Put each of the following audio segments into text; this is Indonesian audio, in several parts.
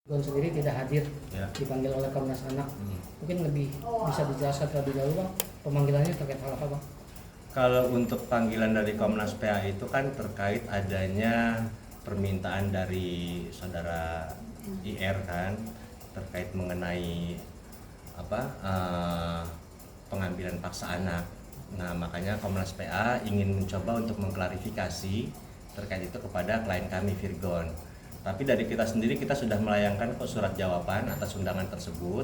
Gon sendiri tidak hadir, Ya. dipanggil oleh Komnas Anak. Mungkin lebih bisa dijelaskan terlebih dahulu Bang, pemanggilannya terkait hal apa Bang? Kalau untuk panggilan dari Komnas PA itu kan terkait adanya permintaan dari saudara IR kan terkait mengenai pengambilan paksa anak. Nah makanya Komnas PA ingin mencoba untuk mengklarifikasi terkait itu kepada klien kami Virgon. Tapi dari kita sendiri kita sudah melayangkan kok surat jawaban atas undangan tersebut.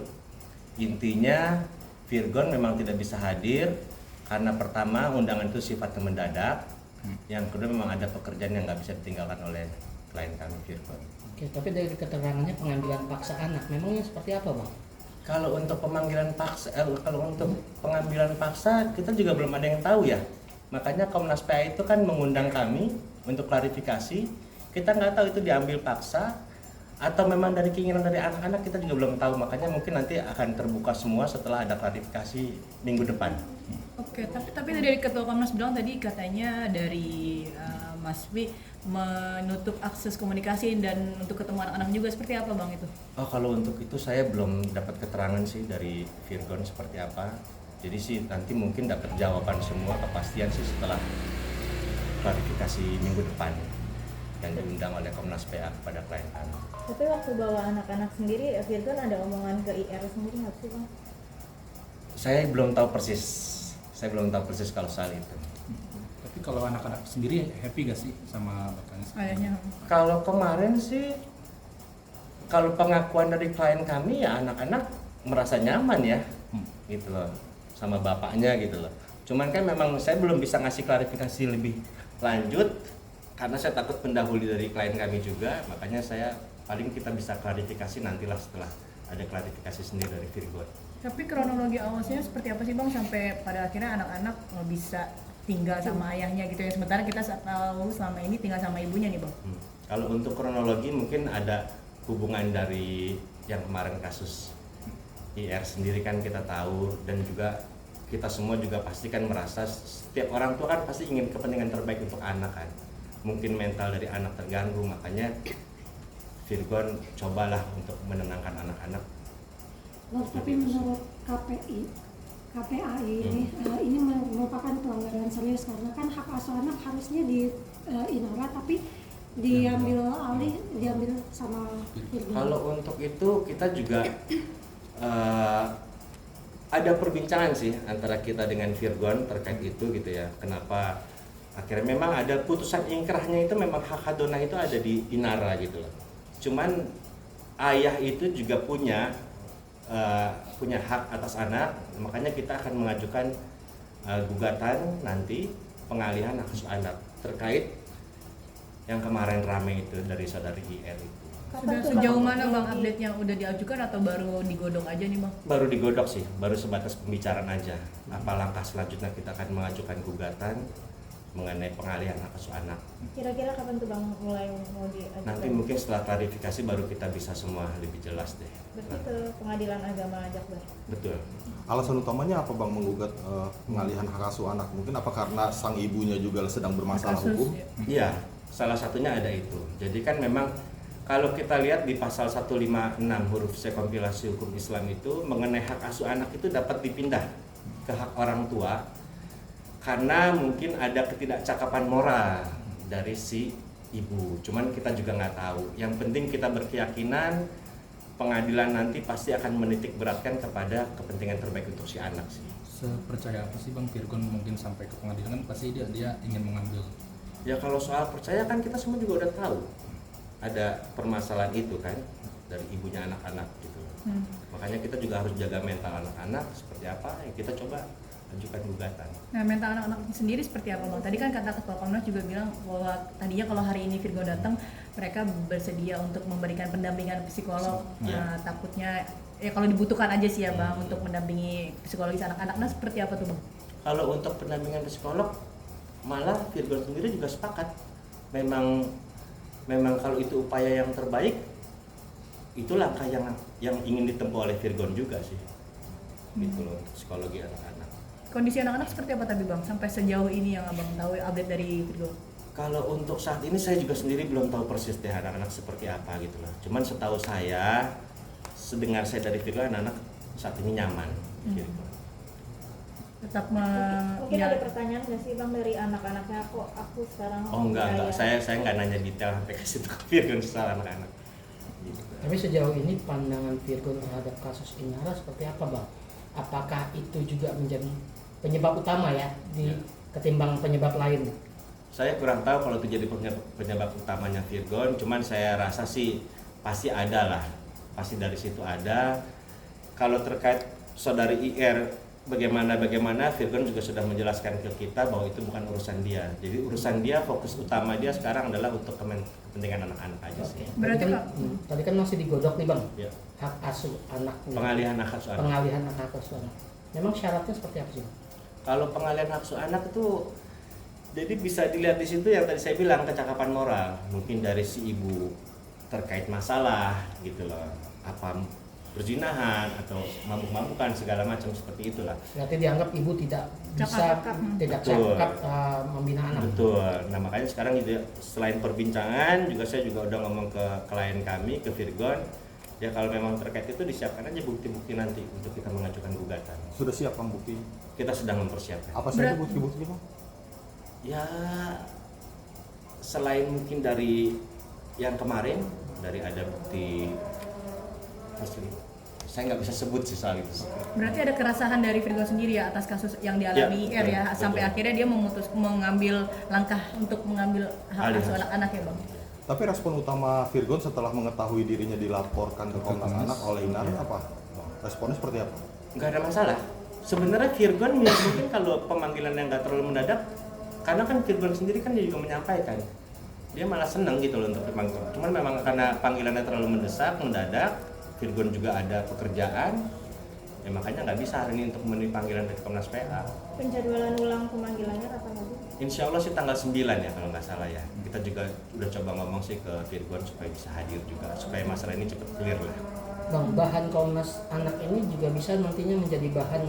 Intinya Virgon memang tidak bisa hadir karena pertama undangan itu sifatnya mendadak, yang kedua memang ada pekerjaan yang nggak bisa ditinggalkan oleh klien kami Virgon. Oke, tapi dari keterangannya pengambilan paksa anak, memangnya seperti apa Bang? Kalau untuk pemanggilan paksa, kalau untuk pengambilan paksa kita juga belum ada yang tahu ya. Makanya Komnas PA itu kan mengundang kami untuk klarifikasi. Kita nggak tahu itu diambil paksa atau memang dari keinginan dari anak-anak, kita juga belum tahu. Makanya mungkin nanti akan terbuka semua setelah ada klarifikasi minggu depan. Oke, tapi dari Ketua Komnas bilang tadi katanya dari Mas Wi menutup akses komunikasi dan untuk ketemu anak-anak juga, seperti apa Bang itu? Oh kalau untuk itu saya belum dapat keterangan sih dari Virgon seperti apa. Jadi sih nanti mungkin dapat jawaban semua kepastian sih setelah klarifikasi minggu depan yang diundang oleh Komnas PA kepada klien kami. Tapi waktu bawa anak-anak sendiri, Virgon ada omongan ke IR sendiri nggak sih Bang? Saya belum tahu persis kalau soal itu. Tapi kalau anak-anak sendiri happy gak sih sama bapaknya? Ayahnya. Kalau kemarin sih, kalau pengakuan dari klien kami ya anak-anak merasa nyaman ya, gitu loh, sama bapaknya gitu loh. Cuman kan memang saya belum bisa ngasih klarifikasi lebih lanjut karena saya takut mendahului dari klien kami juga, makanya saya paling kita bisa klarifikasi nantilah setelah ada klarifikasi sendiri dari Virgon. Tapi kronologi awalnya seperti apa sih Bang sampai pada akhirnya anak-anak bisa tinggal sama ayahnya gitu ya, sementara kita tahu selama ini tinggal sama ibunya nih Bang. Kalau untuk kronologi mungkin ada hubungan dari yang kemarin kasus IR sendiri kan kita tahu, dan juga kita semua juga pasti kan merasa setiap orang tua kan pasti ingin kepentingan terbaik untuk anak kan. Mungkin mental dari anak terganggu, makanya Virgon cobalah untuk menenangkan anak-anak. Loh, tapi menurut KPAI ini merupakan pelanggaran serius karena kan hak asuh anak harusnya di Inara, tapi diambil sama Virgon. Kalau untuk itu kita juga ada perbincangan sih antara kita dengan Virgon terkait itu gitu ya. Kenapa akhirnya memang ada putusan ingkrahnya, itu memang hak hadonah itu ada di Inara gitu loh. Cuman ayah itu juga punya hak atas anak, makanya kita akan mengajukan gugatan nanti pengalihan hak asuh anak terkait yang kemarin rame itu dari saudari IR itu. Sudah sejauh mana Bang update-nya, udah diajukan atau baru digodok aja nih Bang? Baru digodok sih, baru sebatas pembicaraan aja. Apa langkah selanjutnya kita akan mengajukan gugatan mengenai pengalihan hak asuh anak. Kira-kira kapan tuh Bang mulai mau diajukan? Nanti mungkin setelah klarifikasi baru kita bisa semua lebih jelas deh. Berarti ke Pengadilan Agama Jakbar. Betul. Alasan utamanya apa Bang menggugat pengalihan hak asuh anak? Mungkin apa karena sang ibunya juga sedang bermasalah Kasus, hukum? ya. Iya, salah satunya ada itu. Jadi kan memang kalau kita lihat di pasal 156 huruf C kompilasi hukum Islam itu mengenai hak asuh anak itu dapat dipindah ke hak orang tua karena mungkin ada ketidakcakapan moral dari si ibu. Cuman kita juga nggak tahu. Yang penting kita berkeyakinan pengadilan nanti pasti akan menitik beratkan kepada kepentingan terbaik untuk si anak sih. Sepercaya apa sih Bang Virgon mungkin sampai ke pengadilan, kan pasti dia ingin mengambil. Ya kalau soal percaya kan kita semua juga udah tahu ada permasalahan itu kan dari ibunya anak-anak gitu. Makanya kita juga harus jaga mental anak-anak seperti apa, ya kita coba ajukan gugatan. Nah, mental anak-anak sendiri seperti apa Bang? Tadi kan kata Ketua Komnas juga bilang bahwa tadinya kalau hari ini Virgon datang, mereka bersedia untuk memberikan pendampingan psikolog. Ya. Takutnya ya kalau dibutuhkan aja sih ya Bang untuk mendampingi psikologis anak-anak. Nah, seperti apa tuh Bang? Kalau untuk pendampingan psikolog, malah Virgon sendiri juga sepakat. Memang kalau itu upaya yang terbaik, itu langkah yang ingin ditempuh oleh Virgon juga sih. Gitu loh, untuk psikologi anak-anak. Kondisi anak-anak seperti apa tadi Bang? Sampai sejauh ini yang Abang tahu update dari Virgon? Kalau untuk saat ini saya juga sendiri belum tahu persis deh anak-anak seperti apa gitu loh. Cuman setahu saya, sedengar saya dari Virgon, anak-anak saat ini nyaman. Gitu. Tetap Mungkin ada pertanyaan nggak sih Bang dari anak-anaknya, kok aku sekarang Oh enggak, saya nggak nanya detail sampai ke situ ke Virgon soal anak-anak. Gitu. Tapi sejauh ini pandangan Virgon terhadap kasus Inara seperti apa Bang? Apakah itu juga menjadi penyebab utama ya ketimbang penyebab lain? Saya kurang tahu kalau itu jadi penyebab utamanya Virgon, cuman saya rasa sih pasti ada lah, pasti dari situ ada. Kalau terkait saudari IR bagaimana Virgon juga sudah menjelaskan ke kita bahwa itu bukan urusan dia. Jadi urusan dia, fokus utama dia sekarang adalah untuk kepentingan anak-anak aja sih. Berarti Tadi kan masih digodok nih Bang, Ya. hak asuh anak. Pengalihan hak asuh anak. Pengalihan hak asuh anak. Memang syaratnya seperti apa sih Bang? Kalau pengalihan hak asuh anak itu jadi bisa dilihat di situ yang tadi saya bilang, kecakapan moral, mungkin dari si ibu terkait masalah gitu loh, apa perzinahan atau mabuk-mabukan segala macam seperti itulah. Berarti dianggap ibu tidak bisa tidak Betul. cakap membina anak. Betul. Nah makanya sekarang juga selain perbincangan juga saya juga udah ngomong ke klien kami, ke Virgon, ya kalau memang terkait itu disiapkan aja bukti-bukti nanti untuk kita mengajukan gugatan. Sudah siap Bang bukti? Kita sedang mempersiapkan. Apa saja bukti-buktinya Bang? Ya selain mungkin dari yang kemarin, dari ada bukti asli, saya nggak bisa sebut sih soal itu. berarti ada kerasahan dari Virgon sendiri ya atas kasus yang dialami Ya, IR ya, betul, sampai betul. akhirnya dia mengambil langkah untuk mengambil hak Alih asuh asuh. anak-anak ya Bang. Tapi respon utama Virgon setelah mengetahui dirinya dilaporkan ke Komnas Anak oleh Inara apa? Responnya seperti apa? Nggak ada masalah. Sebenarnya Virgon mungkin kalau pemanggilan yang nggak terlalu mendadak, karena kan Virgon sendiri kan dia juga menyampaikan, dia malah seneng gitu loh untuk dipanggil. Cuman memang karena panggilannya terlalu mendadak, Virgon juga ada pekerjaan, ya makanya nggak bisa hari ini untuk memenuhi panggilan dari Komnas PA. Penjadwalan ulang pemanggilannya kapan lagi? Insya Allah sih tanggal 9 ya kalau nggak salah ya. Kita juga udah coba ngomong sih ke Virgon supaya bisa hadir juga, supaya masalah ini cepat clear lah. Bang, bahan Komnas Anak ini juga bisa nantinya menjadi bahan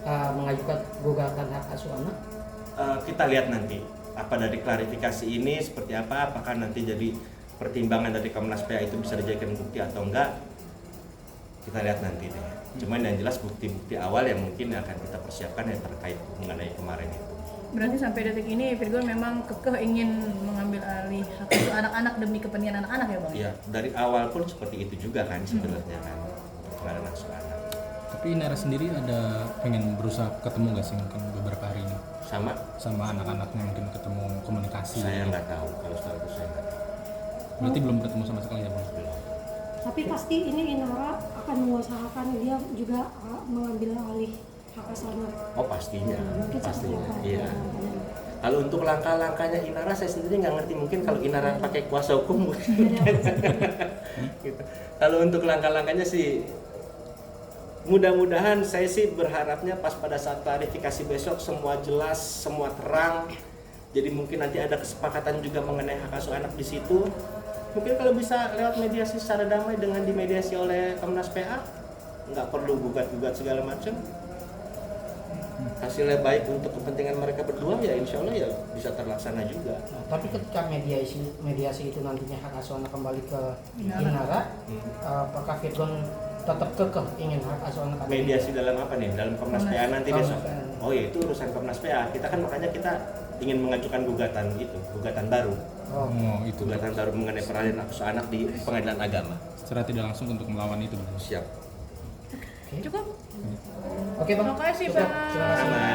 mengajukan gugatan hak asuh anak. Kita lihat nanti apa dari klarifikasi ini seperti apa, apakah nanti jadi pertimbangan dari Komnas PA itu bisa dijadikan bukti atau enggak, kita lihat nanti deh. Cuman yang jelas bukti-bukti awal yang mungkin akan kita persiapkan yang terkait mengenai kemarin itu. Berarti sampai detik ini Virgon memang kekeh ingin mengambil alih hak asuh anak-anak demi kepentingan anak-anak ya Bang? Ya dari awal pun seperti itu juga kan sebenarnya kan pengadaan hak asuh anak. Tapi Inara sendiri ada pengen berusaha ketemu nggak sih mungkin beberapa hari ini Sama anak-anaknya, mungkin ketemu komunikasi? saya nggak tahu kalau soal itu saya nggak tahu. Berarti belum ketemu sama sekali ya Bang? Belum. Tapi pasti ini Inara akan mengusahakan dia juga mengambil alih hak asuh anak. Oh pastinya, Mungkin seperti pastinya. apa? Iya. Kalau untuk langkah-langkahnya Inara saya sendiri nggak ngerti, mungkin kalau Inara pakai kuasa hukum mungkin. Gitu. Kalau untuk langkah-langkahnya sih mudah-mudahan saya sih berharapnya pas pada saat klarifikasi besok semua jelas, semua terang. Jadi mungkin nanti ada kesepakatan juga mengenai hak asuh anak di situ. Mungkin kalau bisa lewat mediasi secara damai dengan dimediasi oleh Komnas PA, nggak perlu gugat-gugat segala macam. Hasilnya baik untuk kepentingan mereka berdua, ya insya Allah ya bisa terlaksana juga. Nah, tapi ketika mediasi itu nantinya hak asuh anak kembali ke Inara, apakah Virgon tetap kekeh ingin hak asuh anak ada di- Mediasi dalam apa nih? Dalam Komnas PA nanti Komnas besok? PA. Oh ya itu urusan Komnas PA. Kita kan makanya kita ingin mengajukan gugatan itu, gugatan baru. Oh, Oh itu Gugatan baru mengenai peralihan hak asuh anak di Pengadilan Agama. secara tidak langsung untuk melawan itu Bang. Siap. Cukup? Oke Bang. Terima kasih, Cukup. Bang. Terima kasih. Sama.